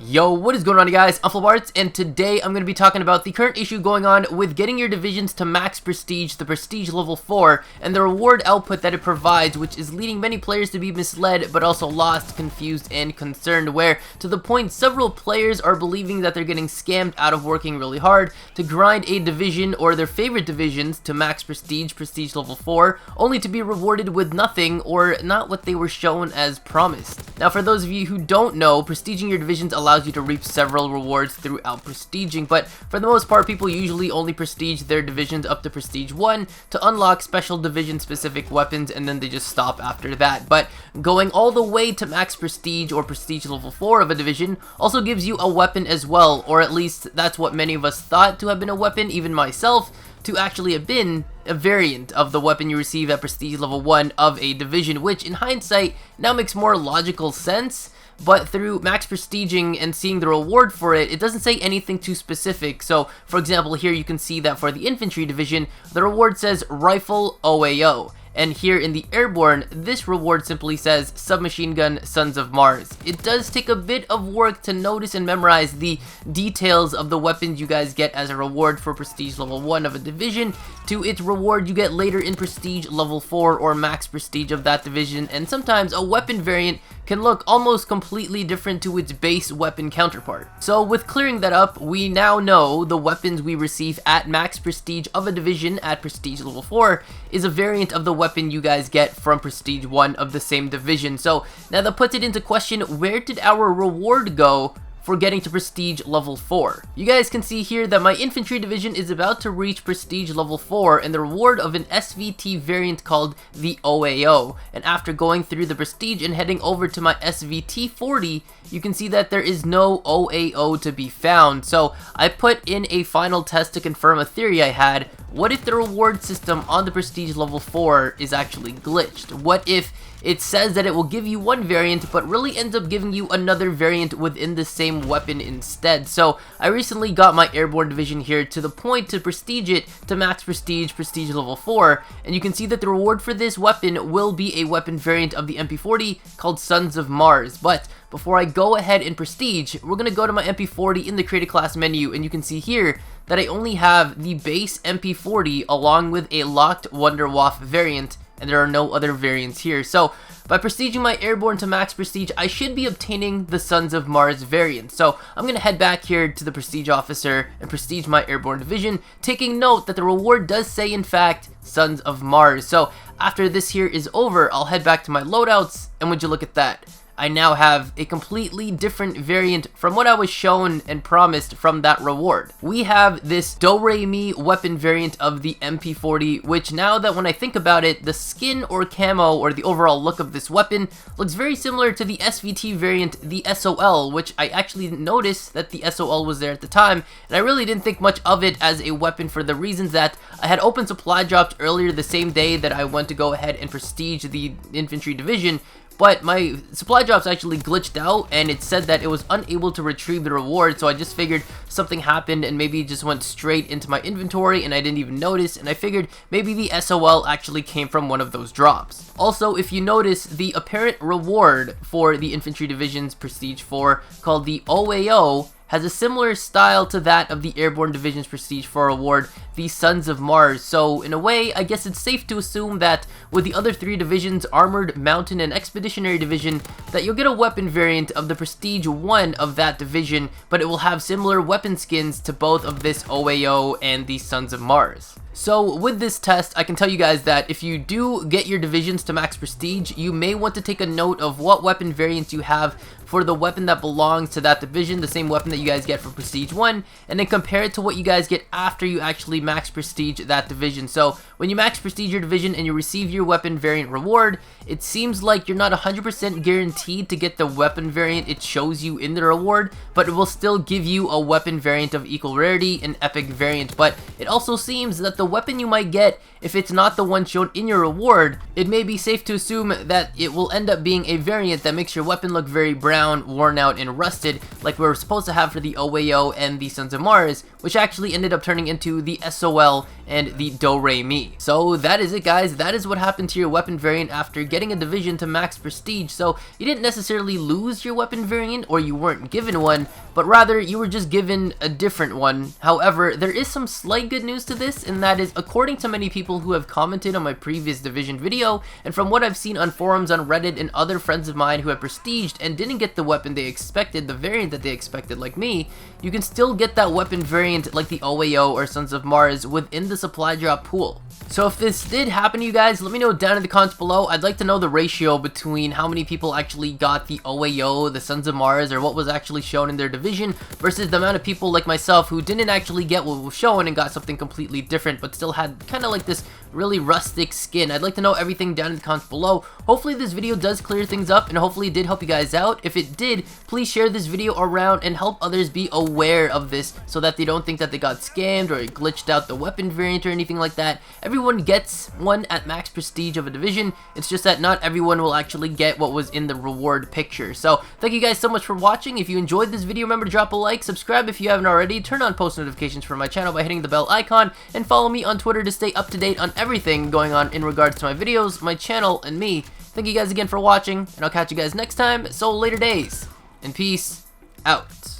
Yo, what is going on, you guys? I'm Arts, and today I'm going to be talking about the current issue going on with getting your divisions to max prestige, the prestige level 4, and the reward output that it provides, which is leading many players to be misled, but also lost, confused, and concerned, where to the point several players are believing that they're getting scammed out of working really hard to grind a division or their favorite divisions to max prestige, prestige level 4, only to be rewarded with nothing or not what they were shown as promised. Now, for those of you who don't know, prestiging your divisions allows you to reap several rewards throughout prestiging, but for the most part, people usually only prestige their divisions up to prestige 1 to unlock special division specific weapons, and then they just stop after that. But going all the way to max prestige or prestige level 4 of a division also gives you a weapon as well, or at least that's what many of us thought to have been a weapon, even myself, to actually have been a variant of the weapon you receive at prestige level 1 of a division, which in hindsight now makes more logical sense. But through max prestiging and seeing the reward for it, it doesn't say anything too specific. So, for example, here you can see that for the infantry division, the reward says Rifle OAO. And here in the airborne, this reward simply says Submachine Gun Sons of Mars. It does take a bit of work to notice and memorize the details of the weapons you guys get as a reward for prestige level 1 of a division to its reward you get later in prestige level 4 or max prestige of that division, and sometimes a weapon variant can look almost completely different to its base weapon counterpart. So with clearing that up, we now know the weapons we receive at max prestige of a division at prestige level 4 is a variant of the weapon you guys get from prestige 1 of the same division. So now that puts it into question, where did our reward go for getting to prestige level 4? You guys can see here that my infantry division is about to reach prestige level 4 and the reward of an SVT variant called the OAO. And after going through the prestige and heading over to my SVT 40, you can see that there is no OAO to be found. So I put in a final test to confirm a theory I had. What if the reward system on the prestige level 4 is actually glitched? What if it says that it will give you one variant, but really ends up giving you another variant within the same weapon instead? So I recently got my airborne division here to the point to prestige it to max prestige, prestige level 4, and you can see that the reward for this weapon will be a weapon variant of the MP40 called Sons of Mars. But before I go ahead and prestige, we're going to go to my MP40 in the create a class menu, and you can see here that I only have the base MP40 along with a locked Wunderwaffe variant, and there are no other variants here. So by prestiging my airborne to max prestige, I should be obtaining the Sons of Mars variant. So I'm going to head back here to the prestige officer and prestige my airborne division, taking note that the reward does say in fact Sons of Mars. So after this here is over, I'll head back to my loadouts, and would you look at that, I now have a completely different variant from what I was shown and promised from that reward. We have this Do-Re-Mi weapon variant of the MP40, which now that when I think about it, the skin or camo or the overall look of this weapon looks very similar to the SVT variant, the SOL, which I actually didn't notice that the SOL was there at the time, and I really didn't think much of it as a weapon for the reasons that I had open supply dropped earlier the same day that I went to go ahead and prestige the infantry division. But my supply drops actually glitched out, and it said that it was unable to retrieve the reward, so I just figured something happened and maybe it just went straight into my inventory and I didn't even notice, and I figured maybe the SOL actually came from one of those drops. Also, if you notice, the apparent reward for the infantry division's prestige 4 called the OAO has a similar style to that of the airborne division's prestige 4 award, the Sons of Mars. So in a way, I guess it's safe to assume that with the other 3 divisions, Armored, Mountain, and Expeditionary Division, that you'll get a weapon variant of the prestige 1 of that division, but it will have similar weapon skins to both of this OAO and the Sons of Mars. So with this test, I can tell you guys that if you do get your divisions to max prestige, you may want to take a note of what weapon variants you have for the weapon that belongs to that division, the same weapon that you guys get from prestige 1, and then compare it to what you guys get after you actually max prestige that division. So when you max prestige your division and you receive your weapon variant reward, it seems like you're not 100% guaranteed to get the weapon variant it shows you in the reward, but it will still give you a weapon variant of equal rarity, an epic variant. But it also seems that the weapon you might get, if it's not the one shown in your reward, it may be safe to assume that it will end up being a variant that makes your weapon look very brown, worn out, and rusted, like we were supposed to have for the OAO and the Sons of Mars, which actually ended up turning into the SOL and the Do-Re-Mi. So that is it, guys. That is what happened to your weapon variant after getting a division to max prestige. So you didn't necessarily lose your weapon variant, or you weren't given one, but rather you were just given a different one. However, there is some slight good news to this, and that is, according to many people who have commented on my previous division video, and from what I've seen on forums on Reddit and other friends of mine who have prestiged and didn't get the weapon they expected, the variant that they expected like me, you can still get that weapon variant like the OAO or Sons of Mars within the supply drop pool. So if this did happen to you guys, let me know down in the comments below. I'd like to know the ratio between how many people actually got the OAO, the Sons of Mars, or what was actually shown in their division, versus the amount of people like myself who didn't actually get what was shown and got something completely different, but still had kind of like this really rustic skin. I'd like to know everything down in the comments below. Hopefully this video does clear things up, and hopefully it did help you guys out. If it did, please share this video around and help others be aware of this so that they don't think that they got scammed or glitched out the weapon variant or anything like that. Everyone gets one at max prestige of a division. It's just that not everyone will actually get what was in the reward picture. So thank you guys so much for watching. If you enjoyed this video, remember to drop a like, subscribe if you haven't already, turn on post notifications for my channel by hitting the bell icon, and follow me on Twitter to stay up to date on everything going on in regards to my videos, my channel, and me. Thank you guys again for watching, and I'll catch you guys next time. So later days, and peace out.